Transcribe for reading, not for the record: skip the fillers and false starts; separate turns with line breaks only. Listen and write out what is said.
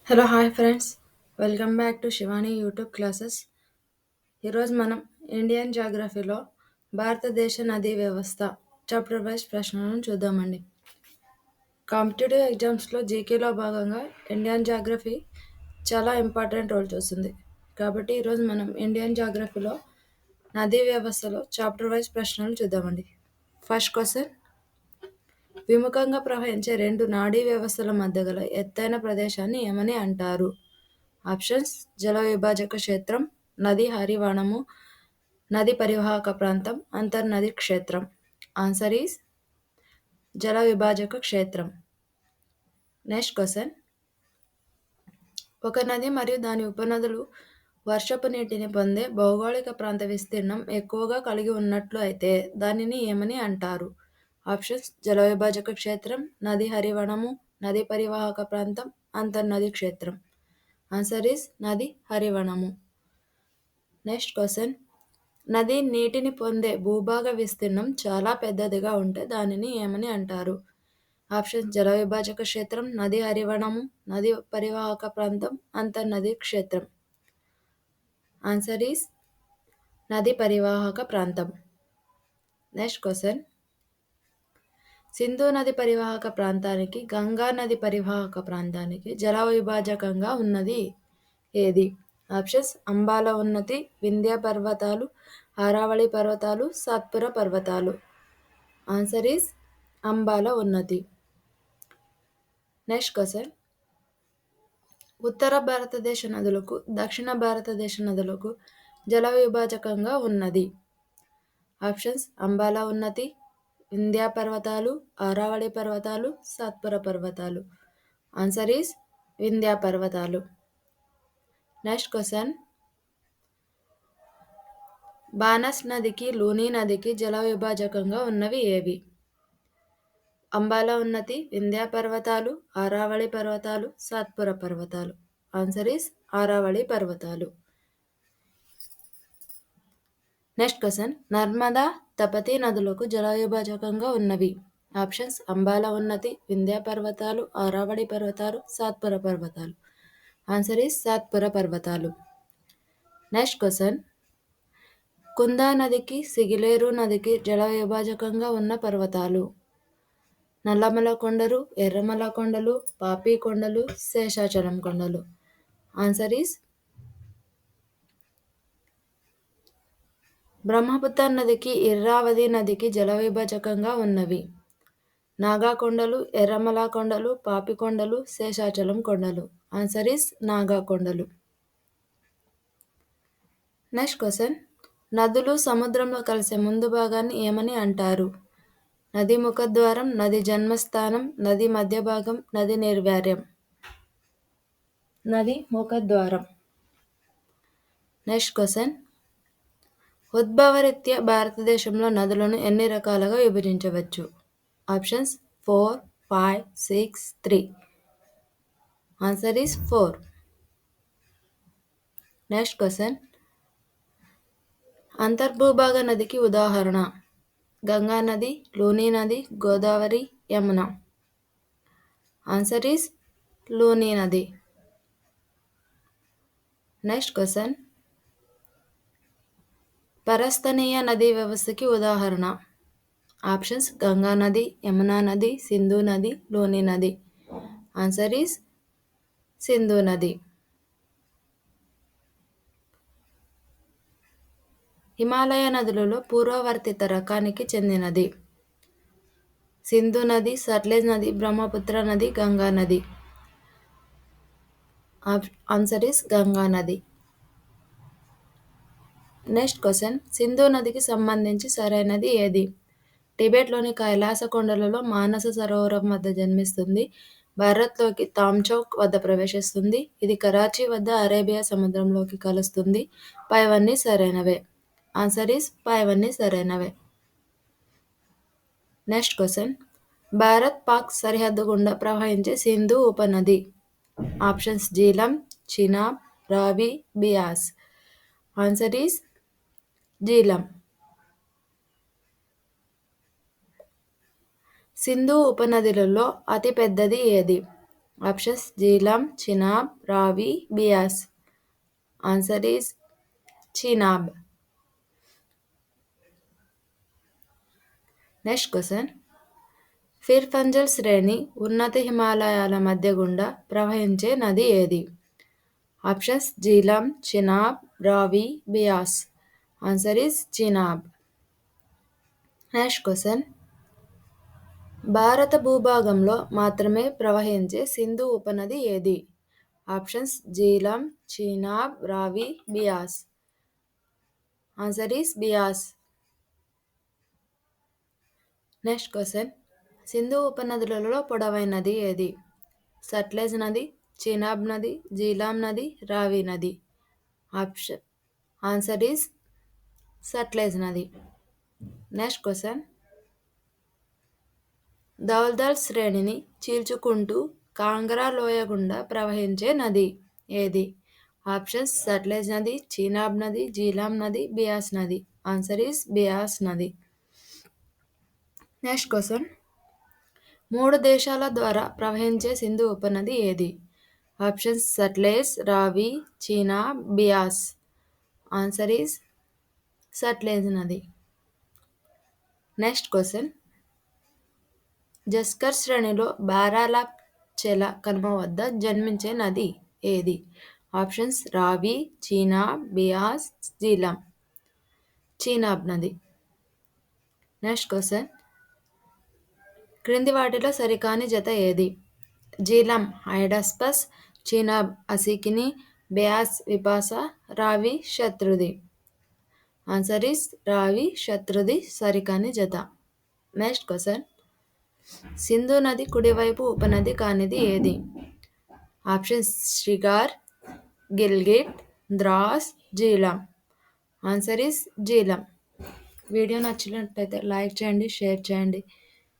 Hello hi friends, welcome back to Shivani YouTube classes. ఈరోజు మనం Indian జాగ్రఫీలో భారతదేశ నదీ వ్యవస్థ చాప్టర్ వైజ్ ప్రశ్నలను చూద్దామండి. కాంపిటేటివ్ ఎగ్జామ్స్లో జీకేలో భాగంగా ఇండియన్ జాగ్రఫీ చాలా ఇంపార్టెంట్ రోల్ చూస్తుంది. కాబట్టి ఈరోజు మనం ఇండియన్ జాగ్రఫీలో నదీ వ్యవస్థలో చాప్టర్ వైజ్ ప్రశ్నలు చూద్దామండి. ఫస్ట్ క్వశ్చన్: విముఖంగా ప్రవహించే రెండు నాడీ వ్యవస్థల మధ్య గల ఎత్తైన ప్రదేశాన్ని ఏమని అంటారు? ఆప్షన్స్: జల విభాజక క్షేత్రం, నది హరివాణము, నది పరివాహక ప్రాంతం, అంతర్నది క్షేత్రం. ఆన్సర్ ఈస్ జల విభాజక క్షేత్రం. నెక్స్ట్ క్వశ్చన్: ఒక నది మరియు దాని ఉపనదులు వర్షపు నీటిని పొందే భౌగోళిక ప్రాంత విస్తీర్ణం ఎక్కువగా కలిగి ఉన్నట్లు అయితే దానిని ఏమని అంటారు? ఆప్షన్స్: జల విభాజక క్షేత్రం, నది హరివనము, నది పరివాహక ప్రాంతం, అంతర్నది క్షేత్రం. ఆన్సర్ ఈస్ నది హరివనము. నెక్స్ట్ క్వశ్చన్: నది నీటిని పొందే భూభాగ విస్తీర్ణం చాలా పెద్దదిగా ఉంటే దానిని ఏమని అంటారు? ఆప్షన్స్: జల విభాజక క్షేత్రం, నది హరివనము, నది పరివాహక ప్రాంతం, అంతర్నది క్షేత్రం. ఆన్సర్ ఈస్ నది పరివాహక ప్రాంతం. నెక్స్ట్ క్వశ్చన్: సింధు నది పరివాహక ప్రాంతానికి, గంగా నది పరివాహక ప్రాంతానికి జల విభాజకంగా ఉన్నది ఏది? ఆప్షన్స్: అంబాల ఉన్నతి, వింధ్య పర్వతాలు, ఆరావళి పర్వతాలు, సాత్పుర పర్వతాలు. Answer is Ambala Unnati. Next question: ఉత్తర భారతదేశ నదులకు, దక్షిణ భారతదేశ నదులకు జల విభాజకంగా ఉన్నది. ఆప్షన్స్: అంబాల ఉన్నతి, వింధ్య పర్వతాలు, ఆరావళి పర్వతాలు, సాత్పుర పర్వతాలు. ఆన్సర్ ఈస్ వింధ్య పర్వతాలు. నెక్స్ట్ క్వశ్చన్: బానస్ నదికి, లూని నదికి జల విభాజకంగా ఉన్నవి ఏవి? అంబాల ఉన్నతి, వింధ్య పర్వతాలు, ఆరావళి పర్వతాలు, సాత్పుర పర్వతాలు. ఆన్సర్ ఈస్ ఆరావళి పర్వతాలు. నెక్స్ట్ క్వశ్చన్: నర్మదా, తపతి నదులకు జల విభాజకంగా ఉన్నవి. ఆప్షన్స్: అంబాల ఉన్నతి, వింధ్య పర్వతాలు, ఆరావళి పర్వతాలు, సాత్పుర పర్వతాలు. ఆన్సర్ ఈస్ సాత్పుర పర్వతాలు. నెక్స్ట్ క్వశ్చన్: కుందా నదికి, సిగిలేరు నదికి జల విభాజకంగా ఉన్న పర్వతాలు. నల్లమల కొండలు, ఎర్రమల కొండలు, పాపి కొండలు, శేషాచలం కొండలు. ఆన్సర్ ఈస్ బ్రహ్మపుత్ర నదికి, ఇర్రావతి నదికి జల విభాజకంగా ఉన్నవి. నాగా కొండలు, ఎర్రమల కొండలు, పాపి కొండలు, శేషాచలం కొండలు. ఆన్సర్ ఈస్ నాగా కొండలు. నెక్స్ట్ క్వశ్చన్: నదులు సముద్రంలో కలిసే ముందు భాగాన్ని ఏమని అంటారు? నది ముఖద్వారం, నది జన్మస్థానం, నది మధ్య భాగం, నది నిర్వార్యం. నది ముఖద్వారం. నెక్స్ట్ క్వశ్చన్: ఉద్భవరీత్యా భారతదేశంలో నదులను ఎన్ని రకాలుగా విభజించవచ్చు? Options: 4, 5, 6, 3. Answer is 4. Next question: అంతర్భూభాగ నదికి ఉదాహరణ? గంగా నది, లూని నది, గోదావరి, యమున. ఆన్సర్ ఈస్ లూని నది. నెక్స్ట్ క్వశ్చన్: పరస్తనీయ నదీ వ్యవస్థకి ఉదాహరణ? ఆప్షన్స్: గంగా నది, యమునా నది, సింధు నది, లూని నది. ఆన్సర్ ఈస్ సింధు నది. హిమాలయ నదులలో పూర్వవర్తిత రకానికి చెందినది? సింధు నది, సట్లెజ్ నది, బ్రహ్మపుత్ర నది, గంగా నది. ఆన్సర్ ఈస్ గంగా నది. నెక్స్ట్ క్వశ్చన్: సింధు నదికి సంబంధించి సరైనది ఏది? టిబెట్లోని కైలాస కొండలలో మానస సరోవరం వద్ద జన్మిస్తుంది. భారత్లోకి తామ్చౌక్ వద్ద ప్రవేశిస్తుంది. ఇది కరాచీ వద్ద అరేబియా సముద్రంలోకి కలుస్తుంది. పైవన్నీ సరైనవే. ఆన్సర్ ఈస్ పైవన్నీ సరైనవే. నెక్స్ట్ క్వశ్చన్: భారత్ పాక్ సరిహద్దు గుండా ప్రవహించే సింధు ఉపనది. Options: Jhelum, Chenab, Ravi, Beas. Answer is Jhelum. Sindhu ఉపనదులలో అతి పెద్దది ఏది? Options Jhelum, Chenab, Ravi, Beas. Answer is Chenab. Next question. Pir Panjal శ్రేణి ఉన్నత హిమాలయాల మధ్య గుండా ప్రవహించే నది ఏది? Options Jhelum, Chenab, Ravi, Beas. Answer is Chenab. Next question. భారత భూభాగంలో మాత్రమే ప్రవహించే సింధు ఉపనది ఏది? Options Jhelum, Chenab, Ravi, Beas. Answer is Beas. Next question. Sindhu ఉపనదులలో పొడవైనది ఏది? సట్లెజ్ నది, చినాబ్ నది, జీలాం నది, రావి నది. ఆప్షన్ ఆన్సర్ ఈస్ సట్లెజ్ నది. Next question. దౌల్దల్ శ్రేణిని చీల్చుకుంటూ కాంగ్రా లోయ గుండా ప్రవహించే నది ఏది? ఆప్షన్స్ సట్లెజ్ నది, చినాబ్ నది, జీలాం నది, బియాస్ నది. ఆన్సర్ ఈస్ బియాస్ నది. Next question. 3 దేశాల ద్వారా ప్రవహించే సింధు ఉపనది ఏది? ఆప్షన్స్ సట్లెజ్, రావి, చినాబ్, బియాస్. ఆన్సర్ ఈస్ సట్లెజ్ నది. Next question. జస్కర్ శ్రేణిలో బారాలాచెల కనుమ వద్ద జన్మించే నది ఏది? ఆప్షన్స్ రావి, చీనాబ్, బియాస్, జీలం. చీనాబ్ నది. Next question. క్రింది వాటిలో సరికాని జత ఏది? జీలం హైడాస్పస్, చీనాబ్ అసికిని, బియాస్ విపాస, రావి శత్రుది. ఆన్సర్ ఈస్ రావి శత్రుది సరికాని జత. Next question. సింధు నది కుడివైపు ఉపనది కానిది ఏది? Options Shigar, Gilgit, Dras, Jhelum. Answer is Jhelum. Video నచ్చినట్లయితే లైక్ చేయండి, షేర్ చేయండి.